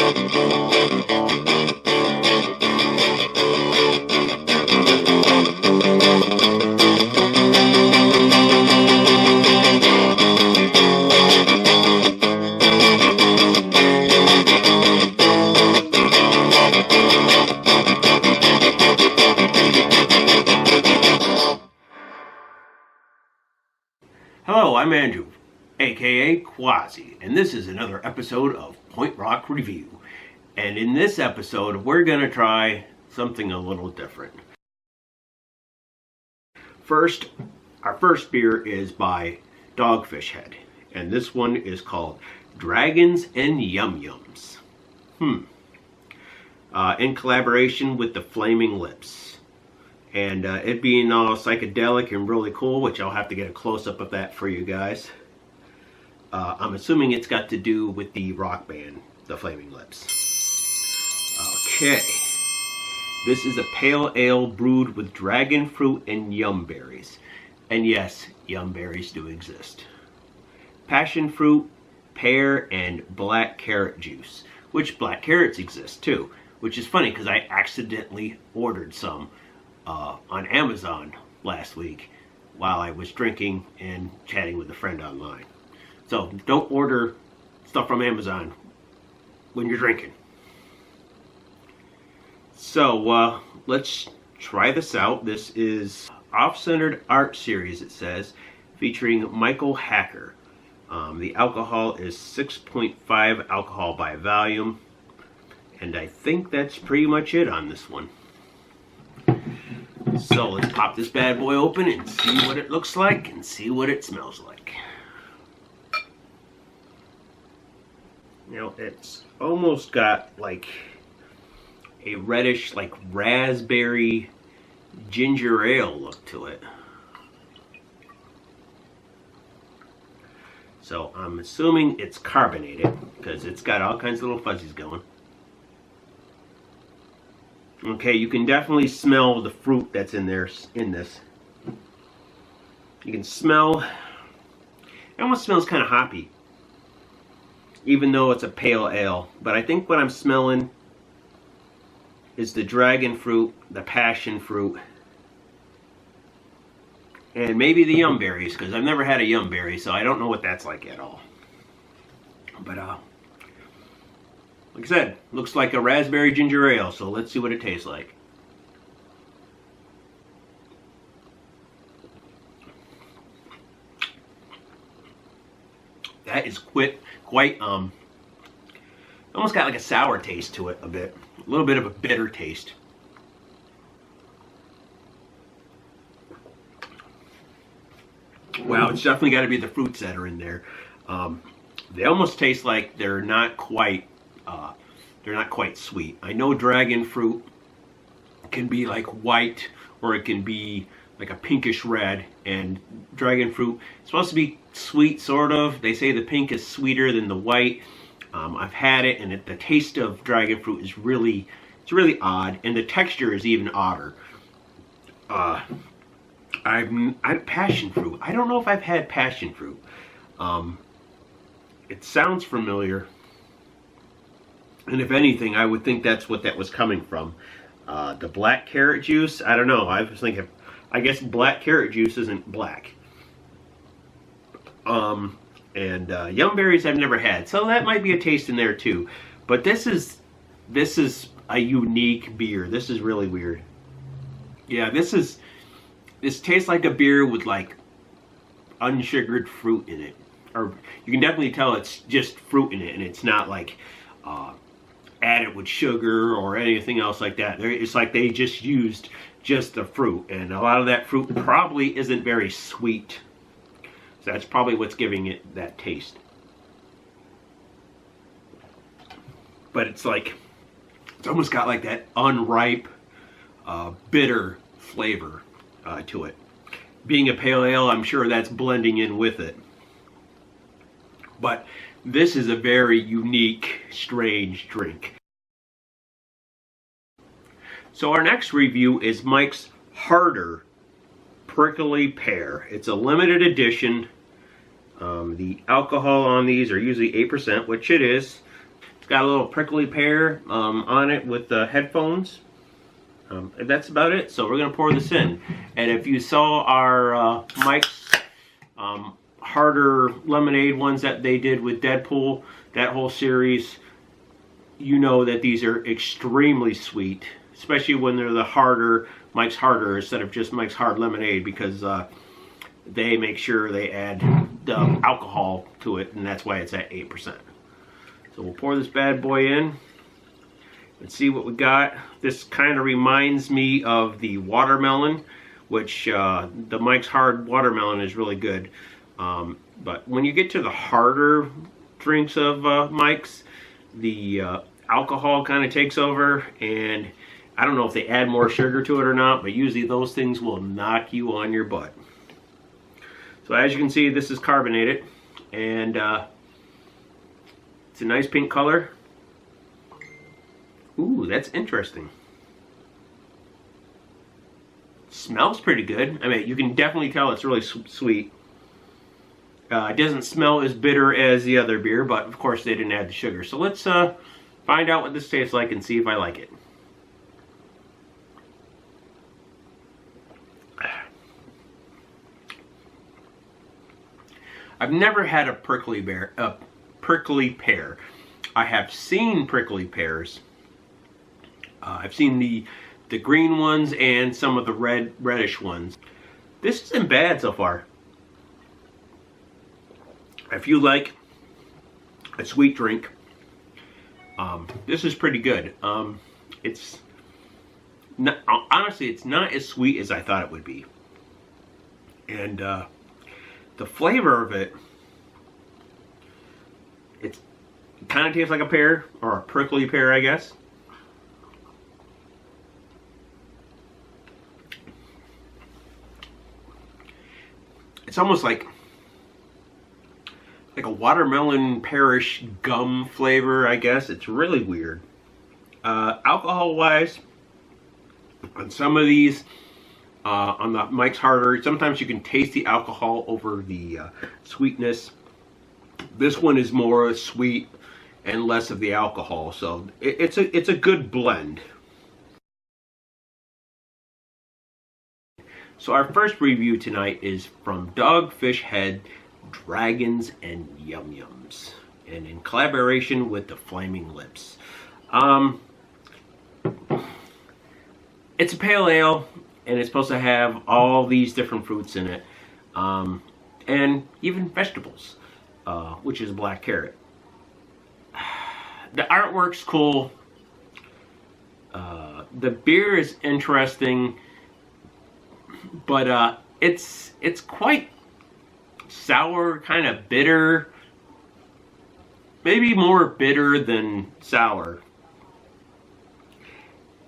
Hello, I'm Andrew, aka Quassi, and this is another episode of Point Rock Review. And in this episode, we're going to try something a little different. First, our first beer is by Dogfish Head, and this one is called Dragons and Yum Yums. In collaboration with the Flaming Lips. And it being all psychedelic and really cool, which I'll have to get a close-up of that for you guys. I'm assuming it's got to do with the rock band, the Flaming Lips. Okay. This is a pale ale brewed with dragon fruit and yum berries. And yes, yum berries do exist. Passion fruit, pear, and black carrot juice. Which black carrots exist too. Which is funny because I accidentally ordered some on Amazon last week while I was drinking and chatting with a friend online. So don't order stuff from Amazon when you're drinking. So let's try this out. This is Off-Centered Art Series, it says, featuring Michael Hacker. The alcohol is 6.5 alcohol by volume, and I think that's pretty much it on this one. So let's pop this bad boy open and see what it looks like and see what it smells like. Now it's almost got like a reddish, like raspberry ginger ale look to it. So I'm assuming it's carbonated because it's got all kinds of little fuzzies going. Okay, you can definitely smell the fruit that's in there in this. You can smell, it almost smells kind of hoppy, even though it's a pale ale. But I think what I'm smelling is the dragon fruit, the passion fruit, and maybe the yum berries, because I've never had a yum berry, so I don't know what that's like at all. But like I said, looks like a raspberry ginger ale, so let's see what it tastes like. That is quite almost got like a sour taste to it a bit. A little bit of a bitter taste. Wow, it's definitely got to be the fruits that are in there. They almost taste like they're not quite sweet. I know dragon fruit can be like white, or it can be like a pinkish red, and dragon fruit is supposed to be sweet, sort of. They say the pink is sweeter than the white. I've had it, and the taste of dragon fruit is really odd, and the texture is even odder. I'm passion fruit. I don't know if I've had passion fruit. It sounds familiar. And if anything, I would think that's what that was coming from. The black carrot juice, I don't know. I was thinking, I guess black carrot juice isn't black. And yum berries I've never had, so that might be a taste in there too. But this is a unique beer. This is really weird. Yeah, this tastes like a beer with like unsugared fruit in it. Or you can definitely tell it's just fruit in it, and it's not like added with sugar or anything else like that. It's like they just used just the fruit, and a lot of that fruit probably isn't very sweet. So that's probably what's giving it that taste. But it's like, it's almost got like that unripe, bitter flavor to it. Being a pale ale, I'm sure that's blending in with it. But this is a very unique, strange drink. So our next review is Mike's Harder Prickly Pear. It's a limited edition. The alcohol on these are usually 8%, which it is. got a little prickly pear on it with the headphones. That's about it. So we're going to pour this in. And if you saw our Mike's harder lemonade ones that they did with Deadpool, that whole series, you know that these are extremely sweet, especially when they're the harder, Mike's Harder instead of just Mike's Hard Lemonade, because they make sure they add alcohol to it, and that's why it's at 8%. So we'll pour this bad boy in and see what we got. This kind of reminds me of the watermelon, which the Mike's Hard Watermelon is really good. But when you get to the harder drinks of Mike's, the alcohol kind of takes over, and I don't know if they add more sugar to it or not, but usually those things will knock you on your butt. So as you can see, this is carbonated, and it's a nice pink color. Ooh, that's interesting. Smells pretty good. I mean, you can definitely tell it's really sweet. It doesn't smell as bitter as the other beer, but of course they didn't add the sugar. So let's find out what this tastes like and see if I like it. I've never had a prickly pear. I have seen prickly pears. I've seen the green ones and some of the reddish ones. This isn't bad so far. If you like a sweet drink, this is pretty good. It's not, honestly, it's not as sweet as I thought it would be. And the flavor of it, it kind of tastes like a pear, or a prickly pear, I guess. It's almost like a watermelon pearish gum flavor, I guess. It's really weird. Alcohol wise, on some of these, on the Mike's Harder, sometimes you can taste the alcohol over the sweetness. This one is more sweet and less of the alcohol, so it's a good blend. So our first review tonight is from Dogfish Head, Dragons and Yum Yums, and in collaboration with the Flaming Lips. It's a pale ale, and it's supposed to have all these different fruits in it, and even vegetables, which is black carrot. The artwork's cool. The beer is interesting, but it's quite sour, kind of bitter. Maybe more bitter than sour.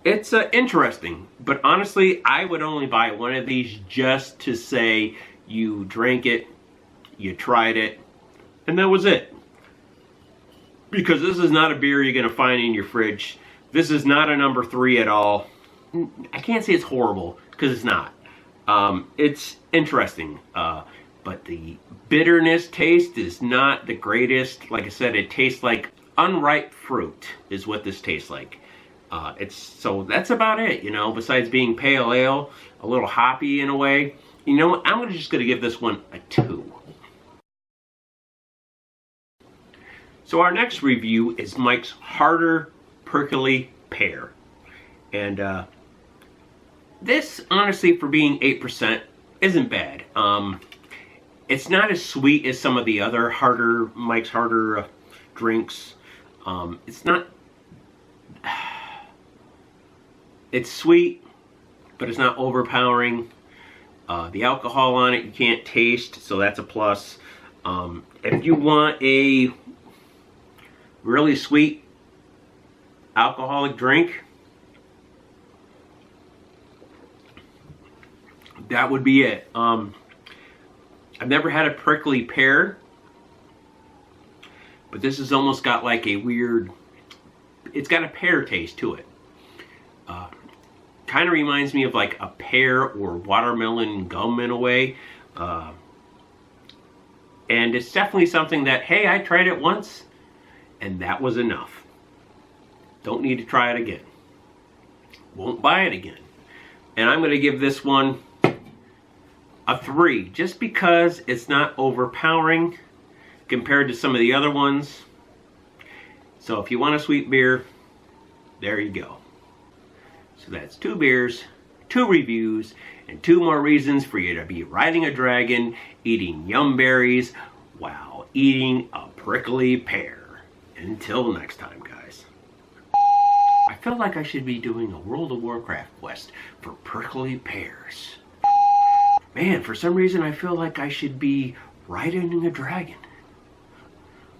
It's interesting, but honestly, I would only buy one of these just to say you drank it, you tried it, and that was it. Because this is not a beer you're going to find in your fridge. This is not a number 3 at all. I can't say it's horrible, because it's not. It's interesting, but the bitterness taste is not the greatest. Like I said, it tastes like unripe fruit is what this tastes like. So that's about it, you know, besides being pale ale, a little hoppy in a way. You know what, I'm just going to give this one a 2. So our next review is Mike's Harder Prickly Pear. And this, honestly, for being 8%, isn't bad. It's not as sweet as some of the other Mike's Harder drinks. It's not... It's sweet, but it's not overpowering. The alcohol on it you can't taste, so that's a plus. If you want a really sweet alcoholic drink, that would be it. I've never had a prickly pear, but this has almost got like a weird, it's got a pear taste to it. Kind of reminds me of like a pear or watermelon gum in a way. And it's definitely something that, hey, I tried it once, and that was enough. Don't need to try it again. Won't buy it again. And I'm going to give this one a 3, just because it's not overpowering compared to some of the other ones. So if you want a sweet beer, there you go. So that's 2 beers, 2 reviews, and 2 more reasons for you to be riding a dragon, eating yum berries, while eating a prickly pear. Until next time, guys. I feel like I should be doing a World of Warcraft quest for prickly pears. Man, for some reason I feel like I should be riding a dragon,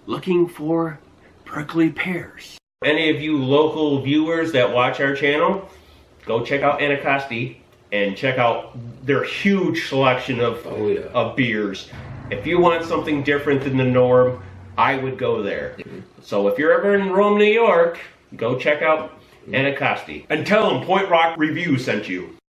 looking for prickly pears. Any of you local viewers that watch our channel, go check out Anacostia and check out their huge selection of beers. If you want something different than the norm, I would go there. So if you're ever in Rome, New York, go check out Anacostia. And tell them Point Rock Review sent you.